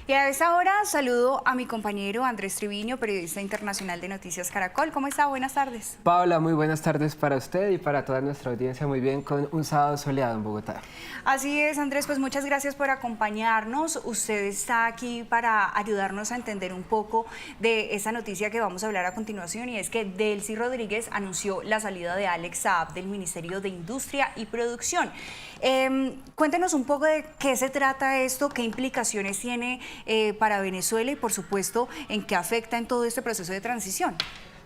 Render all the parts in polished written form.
Y a esta hora saludo a mi compañero Andrés Triviño, periodista internacional de Noticias Caracol. ¿Cómo está? Buenas tardes. Paula, muy buenas tardes para usted y para toda nuestra audiencia. Muy bien, con un sábado soleado en Bogotá. Así es, Andrés, pues muchas gracias por acompañarnos. Usted está aquí para ayudarnos a entender un poco de esa noticia que vamos a hablar a continuación, y es que Delcy Rodríguez anunció la salida de Alex Saab del Ministerio de Industria y Producción. Cuéntenos un poco de qué se trata esto, qué implicaciones tiene para Venezuela y, por supuesto, en qué afecta en todo este proceso de transición.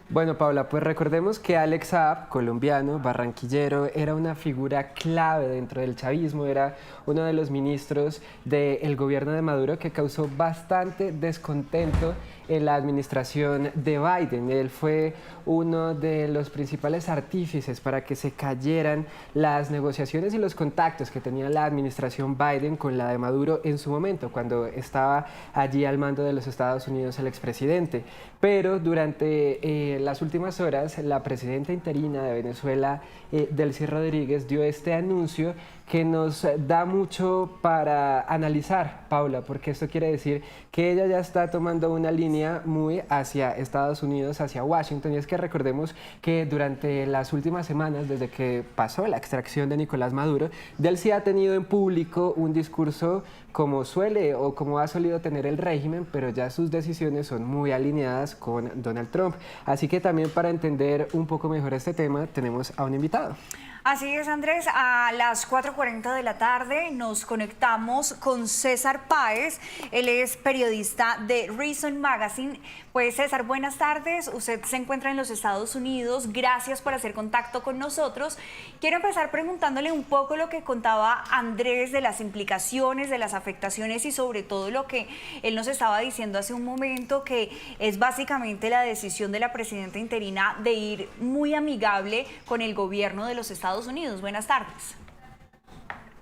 Bueno, Paula, pues recordemos que Alex Saab, colombiano, barranquillero, era una figura clave dentro del chavismo, era uno de los ministros del gobierno de Maduro que causó bastante descontento en la administración de Biden. Él fue uno de los principales artífices para que se cayeran las negociaciones y los contactos que tenía la administración Biden con la de Maduro en su momento, cuando estaba allí al mando de los Estados Unidos el expresidente. Pero durante las últimas horas, la presidenta interina de Venezuela, Delcy Rodríguez, dio este anuncio que nos da mucho para analizar, Paula, porque esto quiere decir que ella ya está tomando una línea muy hacia Estados Unidos, hacia Washington. Y es que recordemos que durante las últimas semanas, desde que pasó la extracción de Nicolás Maduro, Delcy ha tenido en público un discurso como suele o como ha solido tener el régimen, pero ya sus decisiones son muy alineadas con Donald Trump. Así que también, para entender un poco mejor este tema, tenemos a un invitado. Así es, Andrés, a las 4:40 de la tarde nos conectamos con César Páez. Él es periodista de Reason Magazine. Pues César, buenas tardes. Usted se encuentra en los Estados Unidos. Gracias por hacer contacto con nosotros. Quiero empezar preguntándole un poco lo que contaba Andrés de las implicaciones, de las afectaciones y sobre todo lo que él nos estaba diciendo hace un momento, que es básicamente la decisión de la presidenta interina de ir muy amigable con el gobierno de los Estados Unidos. Buenas tardes.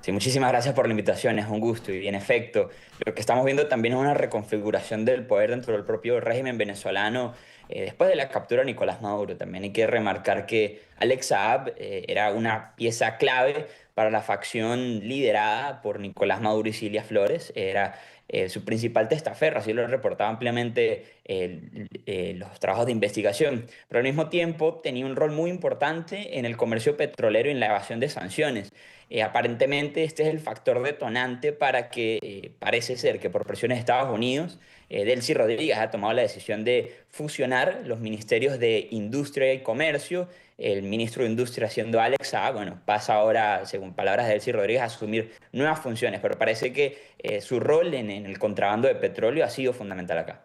Sí, muchísimas gracias por la invitación, es un gusto. Y en efecto, lo que estamos viendo también es una reconfiguración del poder dentro del propio régimen venezolano después de la captura de Nicolás Maduro. También hay que remarcar que Alex Saab era una pieza clave para la facción liderada por Nicolás Maduro y Cilia Flores. Era su principal testaferro, así lo reportaba ampliamente los trabajos de investigación. Pero al mismo tiempo tenía un rol muy importante en el comercio petrolero y en la evasión de sanciones. Aparentemente este es el factor detonante para que parece ser que por presiones de Estados Unidos, Delcy Rodríguez ha tomado la decisión de fusionar los ministerios de Industria y Comercio. El ministro de Industria, siendo Alex Saab, bueno, pasa ahora, según palabras de Delcy Rodríguez, a asumir nuevas funciones, pero parece que su rol en el contrabando de petróleo ha sido fundamental acá.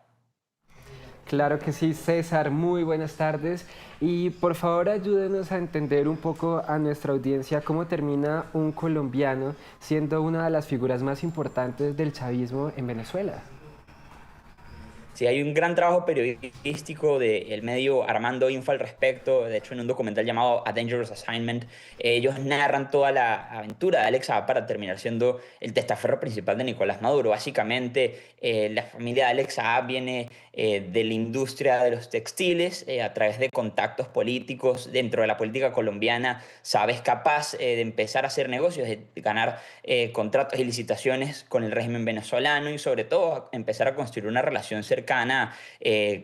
Claro que sí, César, muy buenas tardes. Y por favor, ayúdenos a entender un poco a nuestra audiencia cómo termina un colombiano siendo una de las figuras más importantes del chavismo en Venezuela. Sí, hay un gran trabajo periodístico del medio Armando Info al respecto. De hecho, en un documental llamado A Dangerous Assignment, ellos narran toda la aventura de Alex Saab para terminar siendo el testaferro principal de Nicolás Maduro. Básicamente, la familia de Alex Saab viene de la industria de los textiles. A través de contactos políticos dentro de la política colombiana, Saab es capaz de empezar a hacer negocios, de ganar contratos y licitaciones con el régimen venezolano y, sobre todo, empezar a construir una relación cercana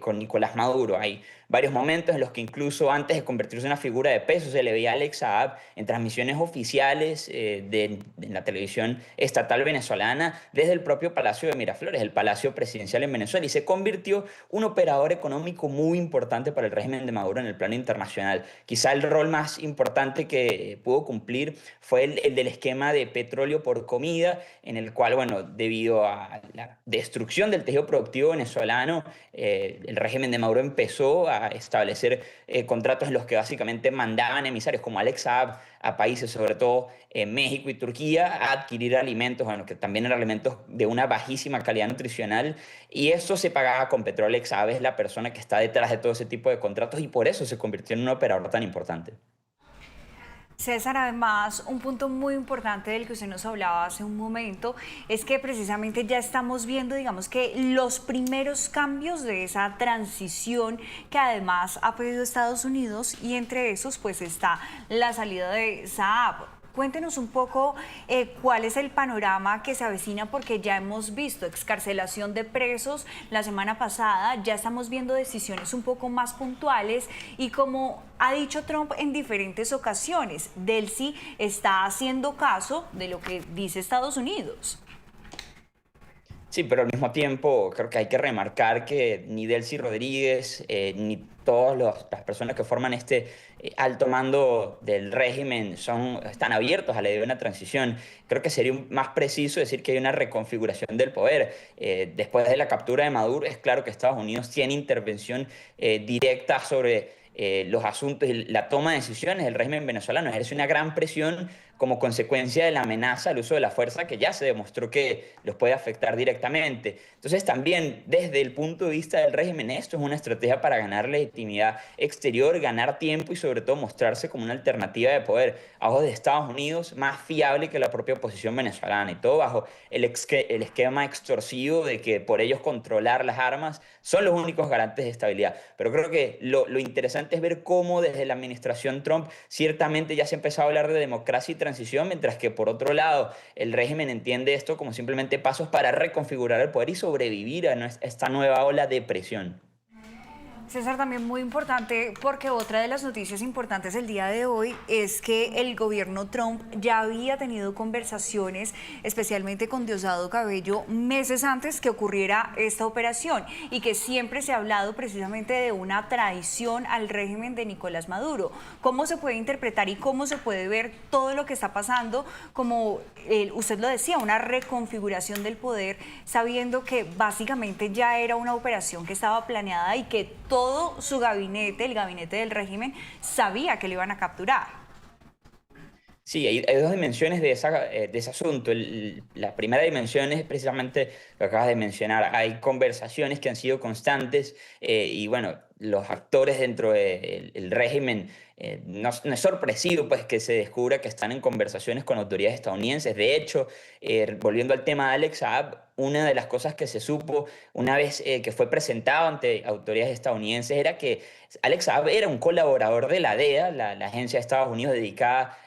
con Nicolás Maduro. Hay varios momentos en los que, incluso antes de convertirse en una figura de peso, se le veía a Alex Saab en transmisiones oficiales de la televisión estatal venezolana desde el propio Palacio de Miraflores, el Palacio Presidencial en Venezuela, y se convirtió un operador económico muy importante para el régimen de Maduro en el plano internacional. Quizá el rol más importante que pudo cumplir fue el del esquema de petróleo por comida, en el cual, bueno, debido a la destrucción del tejido productivo venezolano, el régimen de Maduro empezó a establecer contratos en los que básicamente mandaban emisarios como Alex Saab a países, sobre todo México y Turquía, a adquirir alimentos, bueno, que también eran alimentos de una bajísima calidad nutricional, y eso se pagaba con petróleo. Alex Saab es la persona que está detrás de todo ese tipo de contratos y por eso se convirtió en un operador tan importante. César, además, un punto muy importante del que usted nos hablaba hace un momento es que precisamente ya estamos viendo, digamos, que los primeros cambios de esa transición que además ha pedido Estados Unidos, y entre esos pues está la salida de Saab. Cuéntenos un poco cuál es el panorama que se avecina, porque ya hemos visto excarcelación de presos la semana pasada, ya estamos viendo decisiones un poco más puntuales y como ha dicho Trump en diferentes ocasiones, Delcy está haciendo caso de lo que dice Estados Unidos. Sí, pero al mismo tiempo creo que hay que remarcar que ni Delcy Rodríguez ni todas las personas que forman este alto mando del régimen están abiertos a la idea de una transición. Creo que sería más preciso decir que hay una reconfiguración del poder. Después de la captura de Maduro, es claro que Estados Unidos tiene intervención directa sobre los asuntos y la toma de decisiones del régimen venezolano. Ejerce una gran presión como consecuencia de la amenaza al uso de la fuerza que ya se demostró que los puede afectar directamente. Entonces también desde el punto de vista del régimen esto es una estrategia para ganar legitimidad exterior, ganar tiempo y sobre todo mostrarse como una alternativa de poder a ojos de Estados Unidos más fiable que la propia oposición venezolana y todo bajo el esquema extorsivo de que por ellos controlar las armas son los únicos garantes de estabilidad. Pero creo que lo interesante es ver cómo desde la administración Trump ciertamente ya se empezó a hablar de democracia y transición, mientras que por otro lado el régimen entiende esto como simplemente pasos para reconfigurar el poder y sobrevivir a esta nueva ola de presión. César, también muy importante, porque otra de las noticias importantes del día de hoy es que el gobierno Trump ya había tenido conversaciones, especialmente con Diosdado Cabello, meses antes que ocurriera esta operación y que siempre se ha hablado precisamente de una traición al régimen de Nicolás Maduro. ¿Cómo se puede interpretar y cómo se puede ver todo lo que está pasando, como usted lo decía, una reconfiguración del poder, sabiendo que básicamente ya era una operación que estaba planeada y que todo su gabinete, el gabinete del régimen, sabía que lo iban a capturar? Sí, hay dos dimensiones de ese asunto. La primera dimensión es precisamente lo que acabas de mencionar. Hay conversaciones que han sido constantes y bueno, los actores dentro del régimen, no es sorpresivo pues que se descubra que están en conversaciones con autoridades estadounidenses. De hecho, volviendo al tema de Alex Saab, una de las cosas que se supo una vez que fue presentado ante autoridades estadounidenses era que Alex Saab era un colaborador de la DEA, la agencia de Estados Unidos dedicada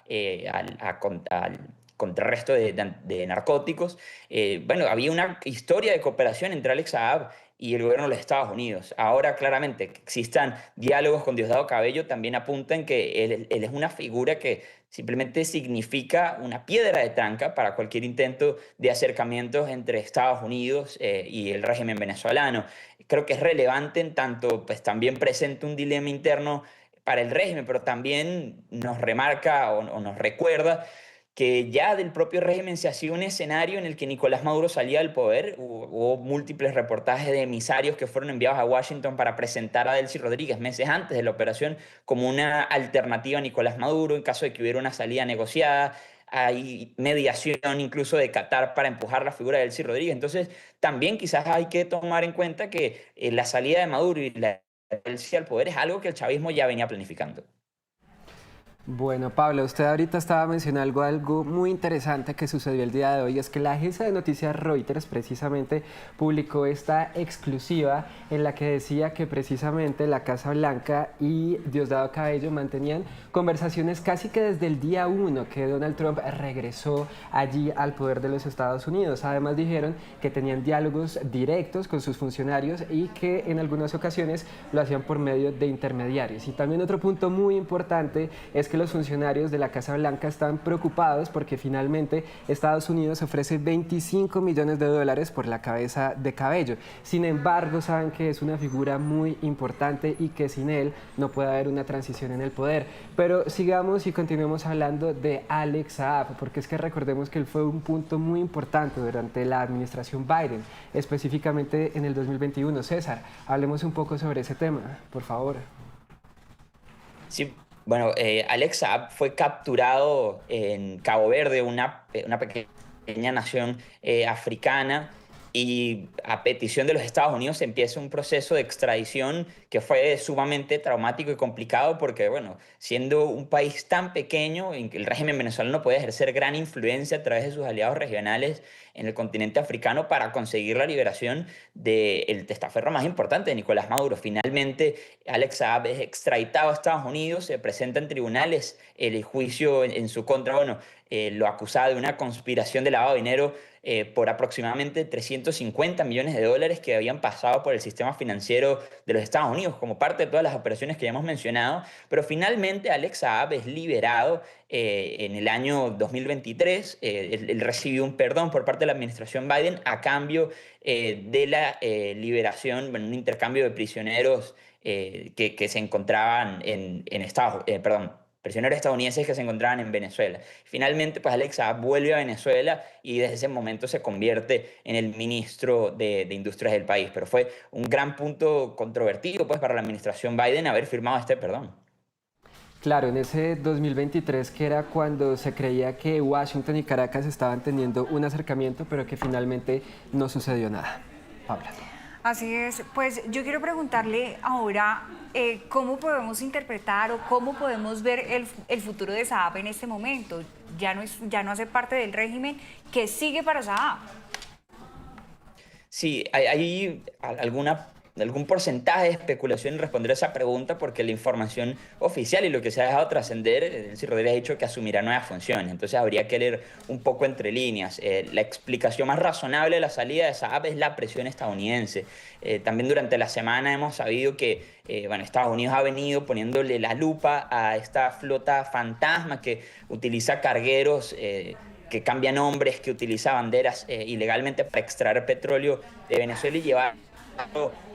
al contrarresto de narcóticos. Bueno, había una historia de cooperación entre Alex Saab y el gobierno de los Estados Unidos. Ahora, claramente, que existan diálogos con Diosdado Cabello también apuntan que él es una figura que simplemente significa una piedra de tranca para cualquier intento de acercamientos entre Estados Unidos y el régimen venezolano. Creo que es relevante en tanto, pues también presenta un dilema interno para el régimen, pero también nos remarca o nos recuerda que ya del propio régimen se hacía un escenario en el que Nicolás Maduro salía del poder. Hubo múltiples reportajes de emisarios que fueron enviados a Washington para presentar a Delcy Rodríguez meses antes de la operación como una alternativa a Nicolás Maduro en caso de que hubiera una salida negociada. Hay mediación incluso de Qatar para empujar la figura de Delcy Rodríguez. Entonces, también quizás hay que tomar en cuenta que la salida de Maduro y la de Delcy al poder es algo que el chavismo ya venía planificando. Bueno, Pablo, usted ahorita estaba mencionando algo muy interesante que sucedió el día de hoy, es que la agencia de noticias Reuters precisamente publicó esta exclusiva en la que decía que precisamente la Casa Blanca y Diosdado Cabello mantenían conversaciones casi que desde el día 1 que Donald Trump regresó allí al poder de los Estados Unidos. Además dijeron que tenían diálogos directos con sus funcionarios y que en algunas ocasiones lo hacían por medio de intermediarios. Y también otro punto muy importante es que los funcionarios de la Casa Blanca están preocupados porque finalmente Estados Unidos ofrece $25 millones por la cabeza de Cabello. Sin embargo, saben que es una figura muy importante y que sin él no puede haber una transición en el poder. Pero sigamos y continuemos hablando de Alex Saab, porque es que recordemos que él fue un punto muy importante durante la administración Biden, específicamente en el 2021. César, hablemos un poco sobre ese tema, por favor. Sí, bueno, Alex Saab fue capturado en Cabo Verde, una pequeña nación africana, y a petición de los Estados Unidos se empieza un proceso de extradición que fue sumamente traumático y complicado porque, bueno, siendo un país tan pequeño, en que el régimen venezolano puede ejercer gran influencia a través de sus aliados regionales en el continente africano para conseguir la liberación del testaferro más importante, de Nicolás Maduro. Finalmente, Alex Saab es extraditado a Estados Unidos, se presenta en tribunales, el juicio en su contra, bueno, lo acusaba de una conspiración de lavado de dinero por aproximadamente 350 millones de dólares que habían pasado por el sistema financiero de los Estados Unidos como parte de todas las operaciones que ya hemos mencionado, pero finalmente Alex Saab es liberado en el año 2023. Él recibió un perdón por parte de la administración Biden a cambio de la liberación, bueno, un intercambio de prisioneros que se encontraban en Estados perdón, prisioneros estadounidenses que se encontraban en Venezuela. Finalmente, pues Alex Saab vuelve a Venezuela y desde ese momento se convierte en el ministro de Industrias del país. Pero fue un gran punto controvertido pues, para la administración Biden haber firmado este perdón. Claro, en ese 2023 que era cuando se creía que Washington y Caracas estaban teniendo un acercamiento, pero que finalmente no sucedió nada. Paula. Así es, pues yo quiero preguntarle ahora cómo podemos interpretar o cómo podemos ver el futuro de Saab en este momento. Ya no hace parte del régimen. ¿Qué sigue para Saab? Sí, hay algún porcentaje de especulación en responder a esa pregunta porque la información oficial y lo que se ha dejado trascender, Delcy Rodríguez ha dicho que asumirá nuevas funciones, entonces habría que leer un poco entre líneas. La explicación más razonable de la salida de Saab es la presión estadounidense. También durante la semana hemos sabido que bueno, Estados Unidos ha venido poniéndole la lupa a esta flota fantasma que utiliza cargueros que cambia nombres, que utiliza banderas ilegalmente para extraer petróleo de Venezuela y llevar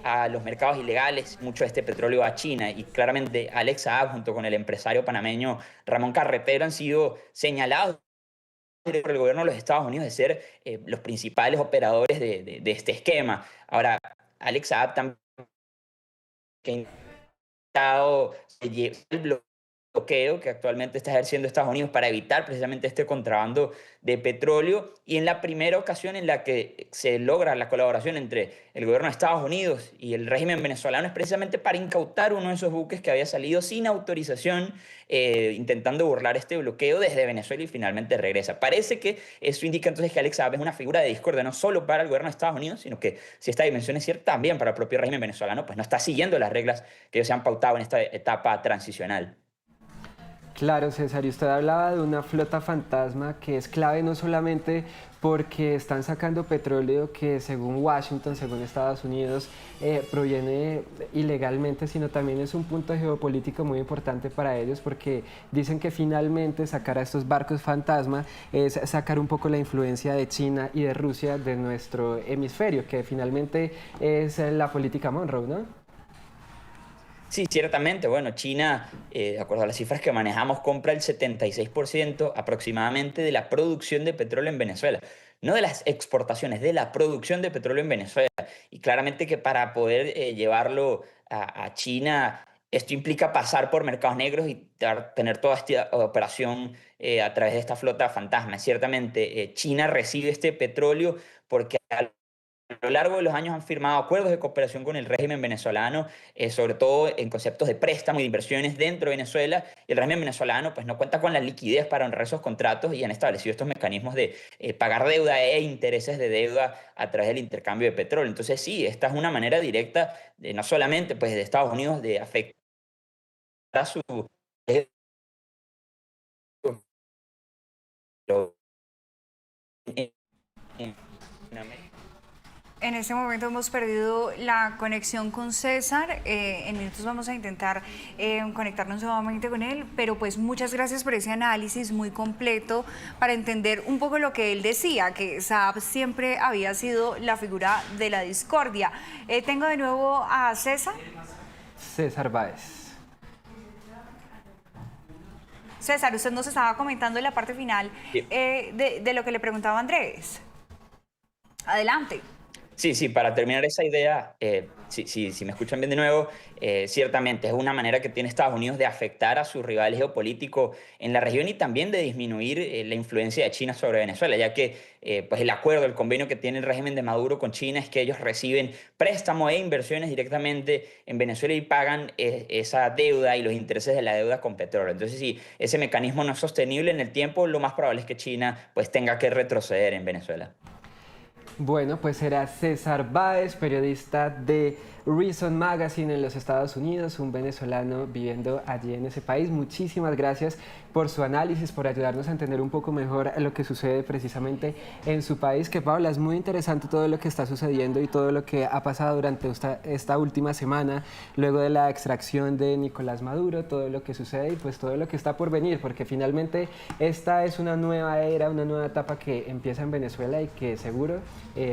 a los mercados ilegales mucho de este petróleo a China. Y claramente Alex Saab junto con el empresario panameño Ramón Carretero han sido señalados por el gobierno de los Estados Unidos de ser los principales operadores de este esquema. Ahora, Alex Saab también ha intentado llevar el bloqueo que actualmente está ejerciendo Estados Unidos para evitar precisamente este contrabando de petróleo, y en la primera ocasión en la que se logra la colaboración entre el gobierno de Estados Unidos y el régimen venezolano es precisamente para incautar uno de esos buques que había salido sin autorización, intentando burlar este bloqueo desde Venezuela, y finalmente regresa. Parece que eso indica entonces que Alex Saab es una figura de discordia no solo para el gobierno de Estados Unidos, sino que si esta dimensión es cierta también para el propio régimen venezolano, pues no está siguiendo las reglas que ellos se han pautado en esta etapa transicional. Claro, César, y usted hablaba de una flota fantasma que es clave no solamente porque están sacando petróleo que según Washington, según Estados Unidos, proviene ilegalmente, sino también es un punto geopolítico muy importante para ellos porque dicen que finalmente sacar a estos barcos fantasma es sacar un poco la influencia de China y de Rusia de nuestro hemisferio, que finalmente es la política Monroe, ¿no? Sí, ciertamente. Bueno, China, de acuerdo a las cifras que manejamos, compra el 76% aproximadamente de la producción de petróleo en Venezuela. No de las exportaciones, de la producción de petróleo en Venezuela. Y claramente que para poder llevarlo a China, esto implica pasar por mercados negros y tener toda esta operación a través de esta flota fantasma. Ciertamente, China recibe este petróleo porque a lo largo de los años han firmado acuerdos de cooperación con el régimen venezolano, sobre todo en conceptos de préstamo y de inversiones dentro de Venezuela. Y el régimen venezolano pues, no cuenta con la liquidez para honrar esos contratos y han establecido estos mecanismos de pagar deuda e intereses de deuda a través del intercambio de petróleo. Entonces sí, esta es una manera directa, no solamente pues, de Estados Unidos, de afectar a su... En este momento hemos perdido la conexión con César. En minutos vamos a intentar conectarnos nuevamente con él, pero pues muchas gracias por ese análisis muy completo para entender un poco lo que él decía, que Saab siempre había sido la figura de la discordia. Tengo de nuevo a César. César Báez. César, usted nos estaba comentando en la parte final de lo que le preguntaba Andrés. Adelante. Sí, sí, para terminar esa idea, si me escuchan bien de nuevo, ciertamente es una manera que tiene Estados Unidos de afectar a su rival geopolítico en la región y también de disminuir la influencia de China sobre Venezuela, ya que pues el acuerdo, el convenio que tiene el régimen de Maduro con China es que ellos reciben préstamos e inversiones directamente en Venezuela y pagan esa deuda y los intereses de la deuda con petróleo. Entonces, si ese mecanismo no es sostenible en el tiempo, lo más probable es que China pues tenga que retroceder en Venezuela. Bueno, pues era César Báez, periodista de Reason Magazine en los Estados Unidos, un venezolano viviendo allí en ese país. Muchísimas gracias por su análisis, por ayudarnos a entender un poco mejor lo que sucede precisamente en su país. Que Paula, es muy interesante todo lo que está sucediendo y todo lo que ha pasado durante esta última semana, luego de la extracción de Nicolás Maduro, todo lo que sucede y pues todo lo que está por venir, porque finalmente esta es una nueva era, una nueva etapa que empieza en Venezuela y que seguro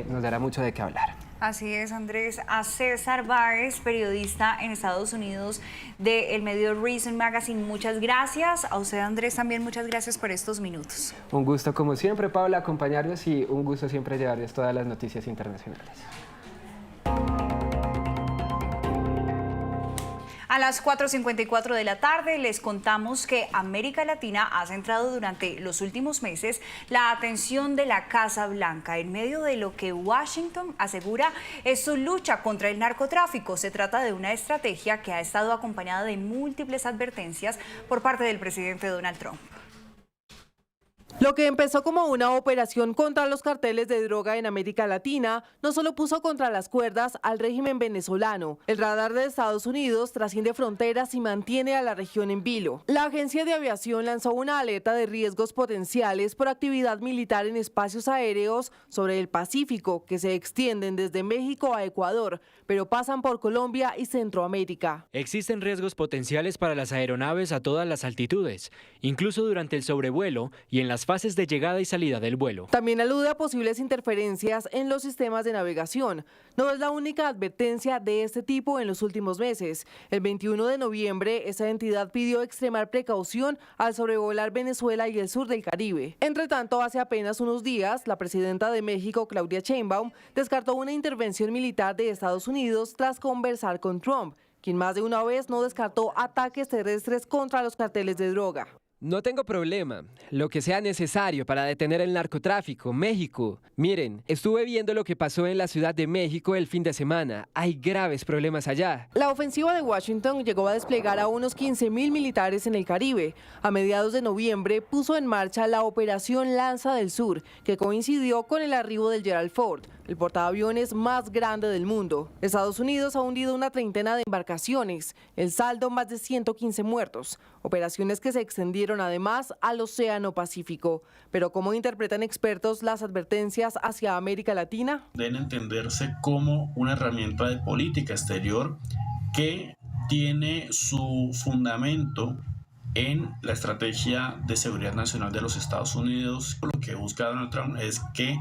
nos dará mucho de qué hablar. Así es, Andrés. A César Báez, periodista en Estados Unidos del medio Reason Magazine, muchas gracias. A usted, Andrés, también muchas gracias por estos minutos. Un gusto, como siempre, Paula, acompañarnos y un gusto siempre llevarles todas las noticias internacionales. A las 4:54 de la tarde les contamos que América Latina ha centrado durante los últimos meses la atención de la Casa Blanca en medio de lo que Washington asegura es su lucha contra el narcotráfico. Se trata de una estrategia que ha estado acompañada de múltiples advertencias por parte del presidente Donald Trump. Lo que empezó como una operación contra los carteles de droga en América Latina no solo puso contra las cuerdas al régimen venezolano. El radar de Estados Unidos trasciende fronteras y mantiene a la región en vilo. La Agencia de Aviación lanzó una alerta de riesgos potenciales por actividad militar en espacios aéreos sobre el Pacífico que se extienden desde México a Ecuador, pero pasan por Colombia y Centroamérica. Existen riesgos potenciales para las aeronaves a todas las altitudes, incluso durante el sobrevuelo y en las fases de llegada y salida del vuelo. También alude a posibles interferencias en los sistemas de navegación. No es la única advertencia de este tipo en los últimos meses. El 21 de noviembre, esa entidad pidió extremar precaución al sobrevolar Venezuela y el sur del Caribe. Entre tanto, hace apenas unos días, la presidenta de México, Claudia Sheinbaum, descartó una intervención militar de Estados Unidos tras conversar con Trump, quien más de una vez no descartó ataques terrestres contra los carteles de droga. No tengo problema, lo que sea necesario para detener el narcotráfico. México, miren, estuve viendo lo que pasó en la Ciudad de México el fin de semana. Hay graves problemas allá. La ofensiva de Washington llegó a desplegar a unos 15.000 militares en el Caribe. A mediados de noviembre puso en marcha la Operación Lanza del Sur, que coincidió con el arribo del Gerald Ford, el portaaviones más grande del mundo. Estados Unidos ha hundido una treintena de embarcaciones, el saldo más de 115 muertos, operaciones que se extendieron además al Océano Pacífico. Pero ¿cómo interpretan expertos las advertencias hacia América Latina? Deben entenderse como una herramienta de política exterior que tiene su fundamento en la estrategia de seguridad nacional de los Estados Unidos. Lo que busca Donald Trump es que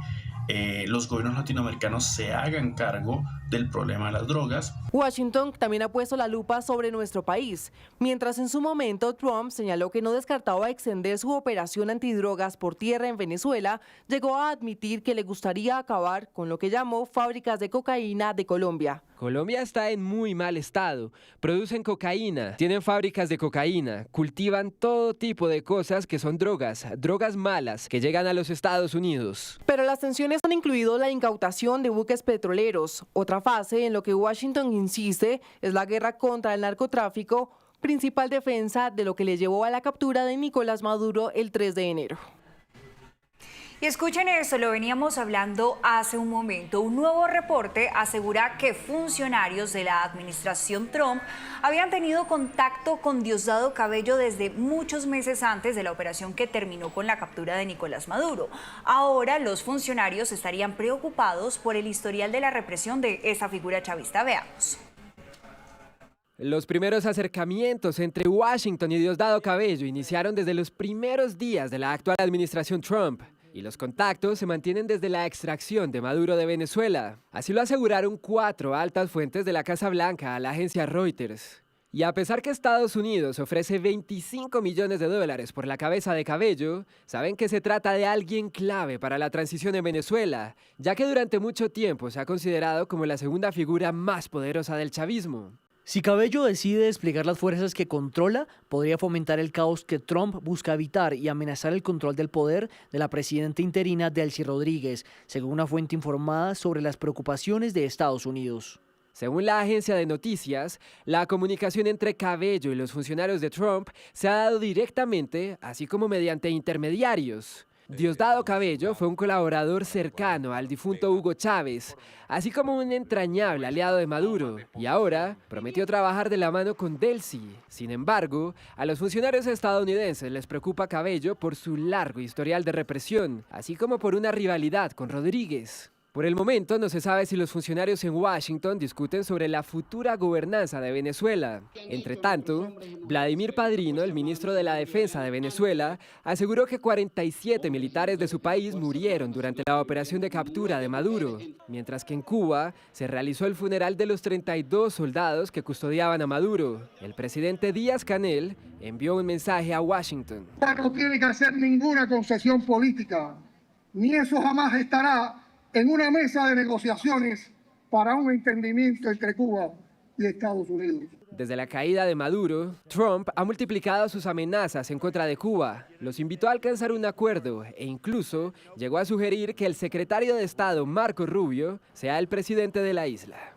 los gobiernos latinoamericanos se hagan cargo del problema de las drogas. Washington también ha puesto la lupa sobre nuestro país, mientras en su momento Trump señaló que no descartaba extender su operación antidrogas por tierra en Venezuela. Llegó a admitir que le gustaría acabar con lo que llamó fábricas de cocaína de Colombia. Colombia está en muy mal estado. Producen cocaína, tienen fábricas de cocaína, cultivan todo tipo de cosas que son drogas, drogas malas que llegan a los Estados Unidos. Pero las tensiones han incluido la incautación de buques petroleros. Otra fase en lo que Washington insiste es la guerra contra el narcotráfico, principal defensa de lo que le llevó a la captura de Nicolás Maduro el 3 de enero. Y escuchen esto, lo veníamos hablando hace un momento. Un nuevo reporte asegura que funcionarios de la administración Trump habían tenido contacto con Diosdado Cabello desde muchos meses antes de la operación que terminó con la captura de Nicolás Maduro. Ahora los funcionarios estarían preocupados por el historial de la represión de esa figura chavista. Veamos. Los primeros acercamientos entre Washington y Diosdado Cabello iniciaron desde los primeros días de la actual administración Trump. Y los contactos se mantienen desde la extracción de Maduro de Venezuela. Así lo aseguraron 4 altas fuentes de la Casa Blanca a la agencia Reuters. Y a pesar que Estados Unidos ofrece 25 millones de dólares por la cabeza de Cabello, saben que se trata de alguien clave para la transición en Venezuela, ya que durante mucho tiempo se ha considerado como la segunda figura más poderosa del chavismo. Si Cabello decide desplegar las fuerzas que controla, podría fomentar el caos que Trump busca evitar y amenazar el control del poder de la presidenta interina Delcy Rodríguez, según una fuente informada sobre las preocupaciones de Estados Unidos. Según la agencia de noticias, la comunicación entre Cabello y los funcionarios de Trump se ha dado directamente, así como mediante intermediarios. Diosdado Cabello fue un colaborador cercano al difunto Hugo Chávez, así como un entrañable aliado de Maduro, y ahora prometió trabajar de la mano con Delcy. Sin embargo, a los funcionarios estadounidenses les preocupa Cabello por su largo historial de represión, así como por una rivalidad con Rodríguez. Por el momento no se sabe si los funcionarios en Washington discuten sobre la futura gobernanza de Venezuela. Entre tanto, Vladimir Padrino, el ministro de la Defensa de Venezuela, aseguró que 47 militares de su país murieron durante la operación de captura de Maduro, mientras que en Cuba se realizó el funeral de los 32 soldados que custodiaban a Maduro. El presidente Díaz-Canel envió un mensaje a Washington. No tiene que hacer ninguna concesión política, ni eso jamás estará en una mesa de negociaciones para un entendimiento entre Cuba y Estados Unidos. Desde la caída de Maduro, Trump ha multiplicado sus amenazas en contra de Cuba. Los invitó a alcanzar un acuerdo e incluso llegó a sugerir que el secretario de Estado, Marco Rubio, sea el presidente de la isla.